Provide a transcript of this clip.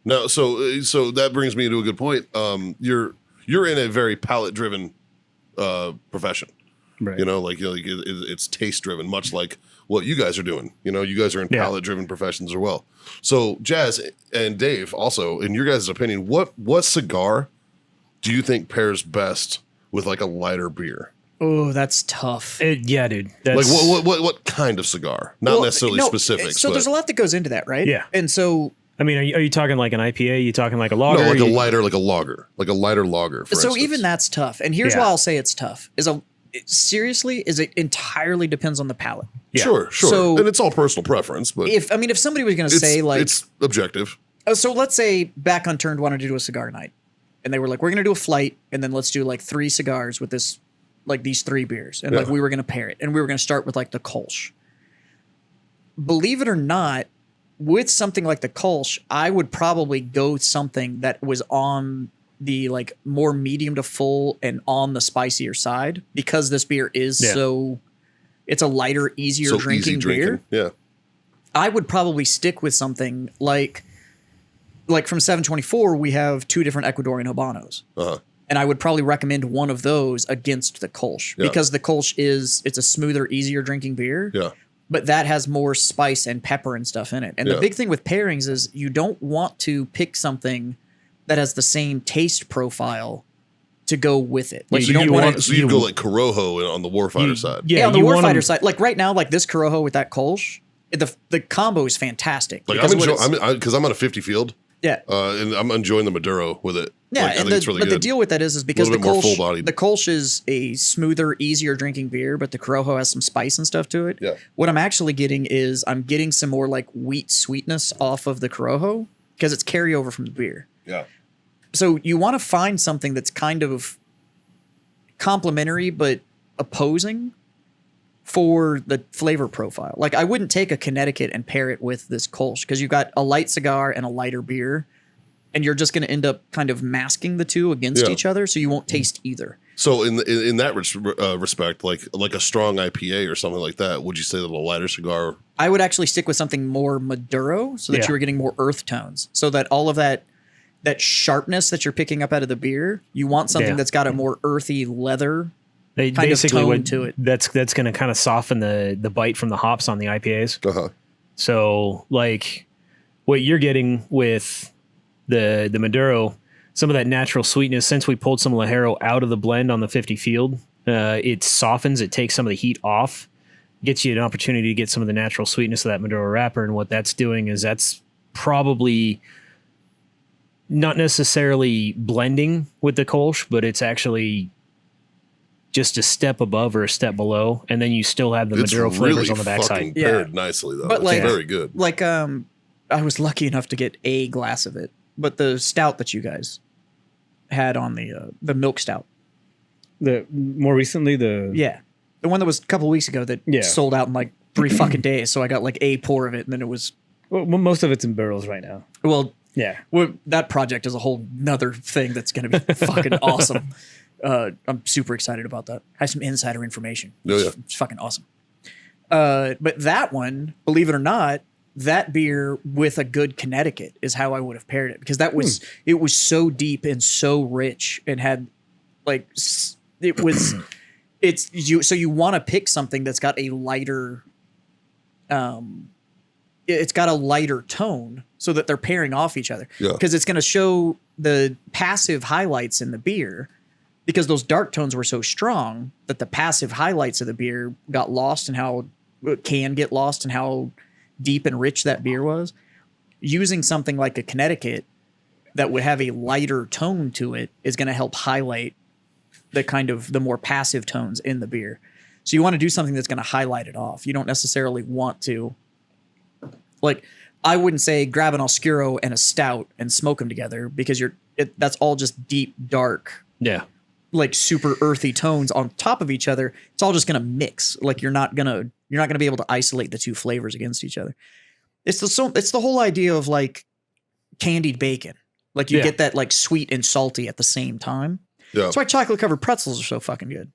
No, so that brings me to a good point. You're in a very palate driven profession, Right. it's taste driven, much like what you guys are doing. You guys are in palate driven professions as well. So Jazz and Dave, also, in your guys' opinion, what cigar do you think pairs best with like a lighter beer? Oh, that's tough. Yeah, dude. Like what kind of cigar? Not necessarily specific. So there's a lot that goes into that, right? Yeah. And so, I mean, are you talking like an IPA? Are you talking like a lager? No, like a lighter lager. For instance. even that's tough. And here's why I'll say it's tough. Seriously, it entirely depends on the palate. Yeah. Sure. So, and it's all personal preference, but if somebody was going to say like, it's objective. So let's say Back Unturned wanted to do a cigar night, and they were like, we're going to do a flight, and then let's do like 3 cigars with this, like these 3 beers, and like we were going to pair it, and we were going to start with like the Kolsch. Believe it or not, with something like the Kolsch, I would probably go something that was on the like more medium to full and on the spicier side, because this beer is it's a lighter, easier drinking beer. Yeah. I would probably stick with something like from 724, we have 2 different Ecuadorian Habanos. Uh-huh. And I would probably recommend one of those against the Kolsch because the Kolsch it's a smoother, easier drinking beer. Yeah. But that has more spice and pepper and stuff in it. And the big thing with pairings is you don't want to pick something that has the same taste profile to go with it. Like you don't want to. So you go like Corojo on the Warfighter side. Yeah, on the Warfighter side. Like right now, like this Corojo with that Kolsch, the combo is fantastic. Like because I'm on a 50 field. Yeah. And I'm enjoying the Maduro with it. Yeah, I think it's really good. But the deal with that is because the Kolsch is a smoother, easier drinking beer, but the Corojo has some spice and stuff to it. Yeah. What I'm actually getting is I'm getting some more like wheat sweetness off of the Corojo because it's carryover from the beer. Yeah. So you want to find something that's kind of complementary but opposing for the flavor profile. Like I wouldn't take a Connecticut and pair it with this Kolsch because you've got a light cigar and a lighter beer, and you're just going to end up kind of masking the two against each other, so you won't taste either. So in that respect, like a strong IPA or something like that, would you say that a lighter cigar? I would actually stick with something more Maduro so that you were getting more earth tones, so that all of that sharpness that you're picking up out of the beer, you want something that's got a more earthy leather kind of tone to it. That's going to kind of soften the bite from the hops on the IPAs. Uh-huh. So like what you're getting with the Maduro, some of that natural sweetness, since we pulled some Lajero out of the blend on the 50 field, it softens, it takes some of the heat off, gets you an opportunity to get some of the natural sweetness of that Maduro wrapper. And what that's doing is that's probably not necessarily blending with the Kolsch, but it's actually just a step above or a step below, and then you still have the Maduro flavors on the backside. It's paired nicely, though. But it's very good. Like, I was lucky enough to get a glass of it, but the stout that you guys had on the milk stout. More recently, the one that was a couple weeks ago that sold out in like 3 fucking days. So I got like a pour of it, and then it was. Well, most of it's in barrels right now. Well, yeah. Well, that project is a whole nother thing that's going to be fucking awesome. I'm super excited about that. I have some insider information. Oh, yeah. It's fucking awesome. But that one, believe it or not, that beer with a good Connecticut is how I would have paired it, because that was it was so deep and so rich and had like it was it's you. So you want to pick something that's got a lighter, it's got a lighter tone so that they're pairing off each other, because it's going to show the passive highlights in the beer. Because those dark tones were so strong that the passive highlights of the beer got lost, and how it can get lost, and how deep and rich that beer was. Using something like a Connecticut that would have a lighter tone to it is going to help highlight the kind of the more passive tones in the beer. So you want to do something that's going to highlight it off. You don't necessarily want to, like, I wouldn't say grab an Oscuro and a stout and smoke them together, because that's all just deep, dark. Yeah. Like super earthy tones on top of each other. It's all just going to mix. Like you're not going to be able to isolate the two flavors against each other. It's the whole idea of like candied bacon. Like you get that like sweet and salty at the same time. Yeah. That's why chocolate covered pretzels are so fucking good.